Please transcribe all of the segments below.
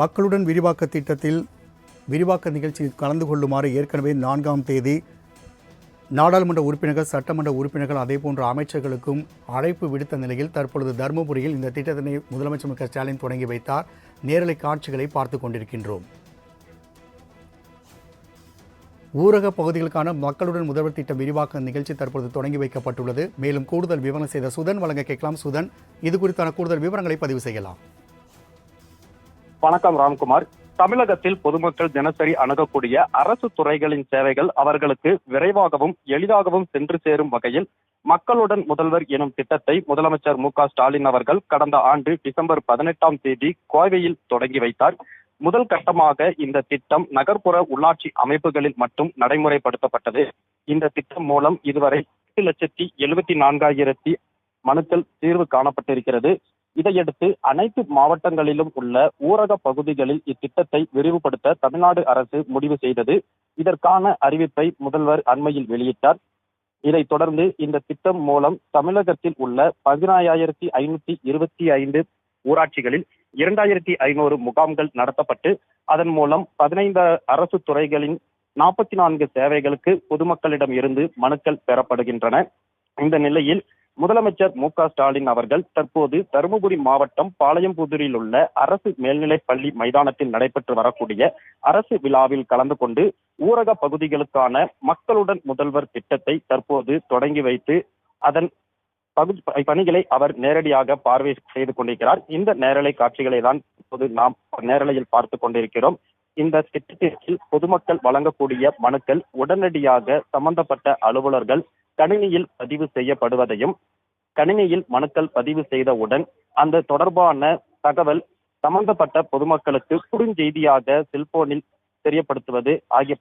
மக்களுடன் விரிவாக்க திட்டத்தில் விரிவாக்க நிகழ்ச்சியில் கலந்து கொள்ளுமாறு ஏற்கனவே 4ஆம் தேதி நாடாளுமன்ற உறுப்பினர்கள், சட்டமன்ற உறுப்பினர்கள், அதேபோன்ற அமைச்சர்களுக்கும் அழைப்பு விடுத்த நிலையில் தற்பொழுது தருமபுரியில் இந்த திட்டத்தினை முதலமைச்சர் மு க ஸ்டாலின் தொடங்கி வைத்தார். நேரலை காட்சிகளை பார்த்து கொண்டிருக்கின்றோம். ஊரக பகுதிகளுக்கான மக்களுடன் முதல்வர் திட்ட விரிவாக்க நிகழ்ச்சி தற்பொழுது தொடங்கி வைக்கப்பட்டுள்ளது. மேலும் கூடுதல் விவரம் செய்த சுதன் வழங்க கேட்கலாம். சுதன், இது குறித்தான கூடுதல் விவரங்களை பதிவு செய்யலாம். வணக்கம் ராம்குமார். தமிழகத்தில் பொதுமக்கள் தினசரி அணுகக்கூடிய அரசு துறைகளின் சேவைகள் அவர்களுக்கு விரைவாகவும் எளிதாகவும் சென்று சேரும் வகையில் மக்களுடன் முதல்வர் எனும் திட்டத்தை முதலமைச்சர் மு க ஸ்டாலின் அவர்கள் கடந்த ஆண்டு டிசம்பர் 18ஆம் தேதி கோவையில் தொடங்கி வைத்தார். முதல் கட்டமாக இந்த திட்டம் நகர்ப்புற உள்ளாட்சி அமைப்புகளில் மட்டும் நடைமுறைப்படுத்தப்பட்டது. இந்த திட்டம் மூலம் இதுவரை 8,74,000 மனுக்கள் தீர்வு காணப்பட்டிருக்கிறது. இதையடுத்து அனைத்து மாவட்டங்களிலும் உள்ள ஊரக பகுதிகளில் இத்திட்டத்தை விரிவுபடுத்த தமிழ்நாடு அரசு முடிவு செய்தது. இதற்கான அறிவிப்பை முதல்வர் அண்மையில் வெளியிட்டார். இதைத் தொடர்ந்து இந்த திட்டம் மூலம் தமிழகத்தில் உள்ள 14,525 ஊராட்சிகளில் 2,500 முகாம்கள் நடத்தப்பட்டு அதன் மூலம் 15 அரசு துறைகளின் 44 சேவைகளுக்கு பொதுமக்களிடம் இருந்து மனுக்கள் பெறப்படுகின்றன. இந்த நிலையில் முதலமைச்சர் மு க ஸ்டாலின் அவர்கள் தற்போது தருமபுரி மாவட்டம் பாளையம்புதூரில் உள்ள அரசு மேல்நிலைப் பள்ளி மைதானத்தில் நடைபெற்று வரக்கூடிய அரசு விழாவில் கலந்து கொண்டு ஊரக பகுதிகளுக்கான மக்களுடன் முதல்வர் திட்டத்தை தற்போது தொடங்கி வைத்து அதன் பணிகளை அவர் நேரடியாக பார்வை செய்து கொண்டிருக்கிறார். இந்த நேரலை காட்சிகளை தான் இப்போது நாம் நேரலையில் பார்த்து கொண்டிருக்கிறோம். இந்த திட்டத்தில் பொதுமக்கள் வழங்கக்கூடிய மனுக்கள் உடனடியாக சம்பந்தப்பட்ட அலுவலர்கள் கணினியில் பதிவு செய்யப்படுவதையும், கணினியில் மனுக்கள் பதிவு செய்தவுடன் அந்த தொடர்பான தகவல் சம்பந்தப்பட்ட பொதுமக்களுக்கு குறுஞ்செய்தியாக செல்போனில் தெரியப்படுத்துவது ஆகிய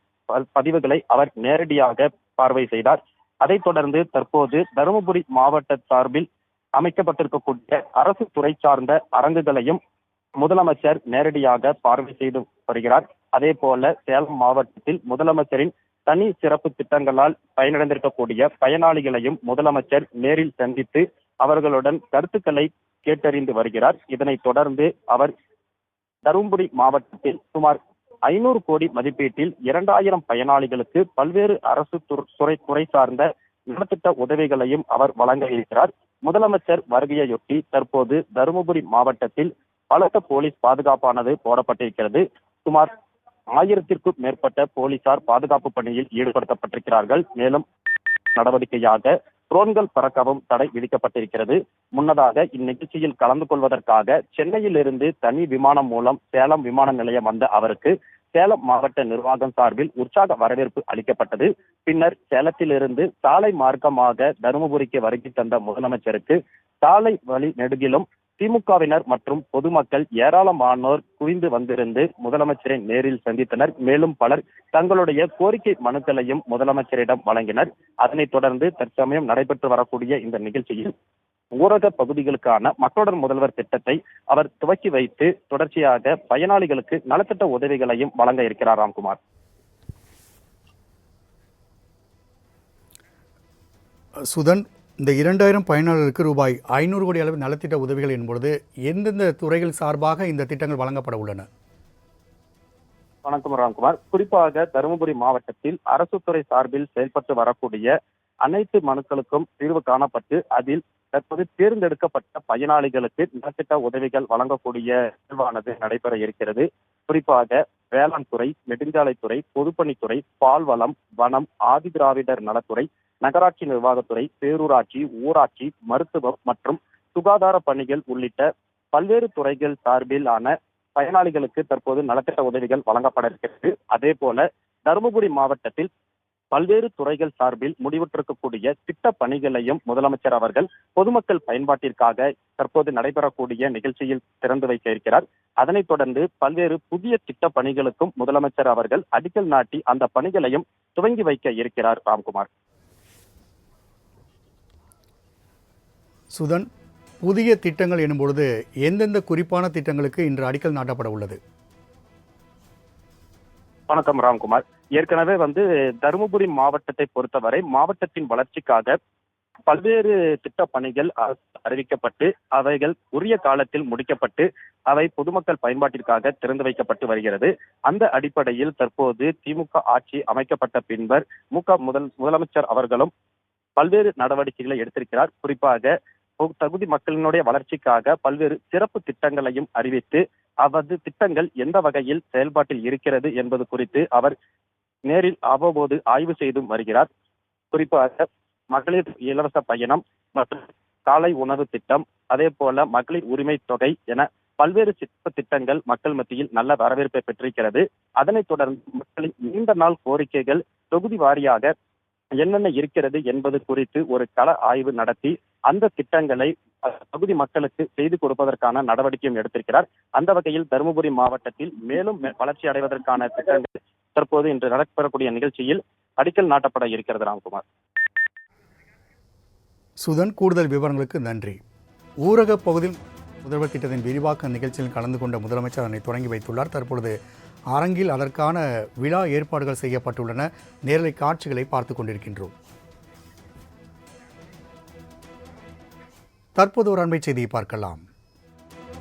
பதிவுகளை அவர் நேரடியாக பார்வை செய்தார். அதைத் தொடர்ந்து தற்போது தருமபுரி மாவட்ட சார்பில் அமைக்கப்பட்டிருக்கக்கூடிய அரசு துறை சார்ந்த அரங்குகளையும் முதலமைச்சர் நேரடியாக பார்வை செய்து வருகிறார். அதே போல சேலம் மாவட்டத்தில் முதலமைச்சரின் தனி சிறப்பு திட்டங்களால் பயனடைந்திருக்கக்கூடிய பயனாளிகளையும் முதலமைச்சர் நேரில் சந்தித்து அவர்களுடன் கருத்துக்களை கேட்டறிந்து வருகிறார். இதனைத் தொடர்ந்து அவர் தருமபுரி மாவட்டத்தில் சுமார் 500 கோடி மதிப்பீட்டில் 2000 பயனாளிகளுக்கு பல்வேறு அரசு துறை சார்ந்த நலத்திட்ட உதவிகளையும் அவர் வழங்க இருக்கிறார். முதலமைச்சர் வருகையொட்டி தற்போது தருமபுரி மாவட்டத்தில் பலத்த போலீஸ் பாதுகாப்பானது போடப்பட்டிருக்கிறது. சுமார் 1000க்கும் மேற்பட்ட போலீசார் பாதுகாப்பு பணியில் ஈடுபடுத்தப்பட்டிருக்கிறார்கள். மேலும் நடவடிக்கையாக ட்ரோன்கள் பறக்கவும் தடை விதிக்கப்பட்டிருக்கிறது. முன்னதாக இந்நிகழ்ச்சியில் கலந்து கொள்வதற்காக சென்னையில் இருந்து தனி விமானம் மூலம் சேலம் விமான நிலையம் வந்த அவருக்கு சேலம் மாவட்ட நிர்வாகம் சார்பில் உற்சாக வரவேற்பு அளிக்கப்பட்டது. பின்னர் சேலத்திலிருந்து சாலை மார்க்கமாக தருமபுரிக்கு வருகை தந்த முதலமைச்சருக்கு சாலை வழி நெடுகிலும் திமுகவினர் மற்றும் பொதுமக்கள் ஏராளமானோர் குவிந்து வந்திருந்து முதலமைச்சரை நேரில் சந்தித்தனர். மேலும் பலர் தங்களுடைய கோரிக்கை மனுக்களையும் முதலமைச்சரிடம் வழங்கினர். அதனைத் தொடர்ந்து தற்சமயம் நடைபெற்று வரக்கூடிய இந்த நிகழ்ச்சியில் ஊரக பகுதிகளுக்கான மக்களுடன் முதல்வர் திட்டத்தை அவர் துவக்கி வைத்து தொடர்ச்சியாக பயனாளிகளுக்கு நலத்திட்ட உதவிகளையும் வழங்க இருக்கிறார். ராம்குமார். சுதன், இந்த 2000 பயனாளர்களுக்கு ரூபாய் 500 கோடி அளவு நலத்திட்ட உதவிகள் என்பது எந்தெந்த துறைகள் சார்பாக இந்த திட்டங்கள் வழங்கப்பட உள்ளன? வணக்கம் ராம்குமார். குறிப்பாக தருமபுரி மாவட்டத்தில் அரசு துறை சார்பில் செயல்பட்டு வரக்கூடிய அனைத்து மனுக்களுக்கும் தீர்வு காணப்பட்டு அதில் தற்போது தேர்ந்தெடுக்கப்பட்ட பயனாளிகளுக்கு நலத்திட்ட உதவிகள் வழங்கக்கூடிய நிகழ்வானது நடைபெற இருக்கிறது. குறிப்பாக வேளாண் துறை, நெடுஞ்சாலைத்துறை, பொதுப்பணித்துறை, பால்வளம், வனம், ஆதிதிராவிடர் நலத்துறை, நகராட்சி நிர்வாகத்துறை, பேரூராட்சி, ஊராட்சி, மருத்துவம் மற்றும் சுகாதார பணிகள் உள்ளிட்ட பல்வேறு துறைகள் சார்பிலான பயனாளிகளுக்கு தற்போது நலத்திட்ட உதவிகள் வழங்கப்பட இருக்கிறது. அதே போல தருமபுரி மாவட்டத்தில் பல்வேறு துறைகள் சார்பில் முடிவுற்றிருக்கக்கூடிய திட்ட பணிகளையும் முதலமைச்சர் அவர்கள் பொதுமக்கள் பயன்பாட்டிற்காக தற்போது நடைபெறக்கூடிய நிகழ்ச்சியில் திறந்து வைக்க இருக்கிறார். அதனைத் தொடர்ந்து பல்வேறு புதிய திட்ட பணிகளுக்கும் முதலமைச்சர் அவர்கள் அடிக்கல் நாட்டி அந்த பணிகளையும் துவங்கி வைக்க இருக்கிறார். ராம்குமார். சுதன், புதிய திட்டங்கள் எனும்பொழுது எந்தெந்த குறிப்பான திட்டங்களுக்கு இன்று அடிக்கல் நாட்டப்பட உள்ளது? வணக்கம் ராம்குமார். ஏற்கனவே தருமபுரி மாவட்டத்தை பொறுத்தவரை மாவட்டத்தின் வளர்ச்சிக்காக பல்வேறு திட்டப் பணிகள் அறிவிக்கப்பட்டு அவைகள் உரிய காலத்தில் முடிக்கப்பட்டு அவை பொதுமக்கள் பயன்பாட்டிற்காக திறந்து வைக்கப்பட்டு வருகிறது. அந்த அடிப்படையில் தற்போது திமுக ஆட்சி அமைக்கப்பட்ட பின்னர் முதலமைச்சர் அவர்களும் பல்வேறு நடவடிக்கைகளை எடுத்திருக்கிறார். குறிப்பாக தகுதி மக்களினுடைய வளர்ச்சிக்காக பல்வேறு சிறப்பு திட்டங்களையும் அறிவித்து அவரது திட்டங்கள் எந்த வகையில் செயல்பாட்டில் இருக்கிறது என்பது குறித்து அவர் நேரில் அவ்வப்போது ஆய்வு செய்தும் வருகிறார். குறிப்பாக மகளிர் இலவச பயணம் மற்றும் காலை உணவு திட்டம், அதே போல மகளிர் உரிமை தொகை என பல்வேறு சிறப்பு திட்டங்கள் மக்கள் மத்தியில் நல்ல வரவேற்பை பெற்றிருக்கிறது. அதனைத் தொடர்ந்து மக்களின் நீண்ட நாள் கோரிக்கைகள் தொகுதி வாரியாக என்னென்ன இருக்கிறது என்பது குறித்து ஒரு கள ஆய்வு நடத்தி அந்த திட்டங்களை பகுதி மக்களுக்கு செய்து கொடுப்பதற்கான நடவடிக்கையும் எடுத்திருக்கிறார். அந்த வகையில் தருமபுரி மாவட்டத்தில் மேலும் வளர்ச்சி அடைவதற்கான திட்டங்கள் தற்போது இன்று நடைபெறக்கூடிய நிகழ்ச்சியில் அடிக்கல் நாட்டப்பட இருக்கிறது. ராம்குமார். சுதன், கூடுதல் விவரங்களுக்கு நன்றி. ஊரக பகுதியில் முதல்வர் திட்டத்தின் விரிவாக்க நிகழ்ச்சியில் கலந்து கொண்ட முதலமைச்சர் அதனை தொடங்கி வைத்துள்ளார். தற்பொழுது அரங்கில் அதற்கான விழா ஏற்பாடுகள் செய்யப்பட்டுள்ளன. நேரலை காட்சிகளை பார்த்து கொண்டிருக்கின்றோம். தற்போது ஒரு அண்மை செய்தியை பார்க்கலாம்.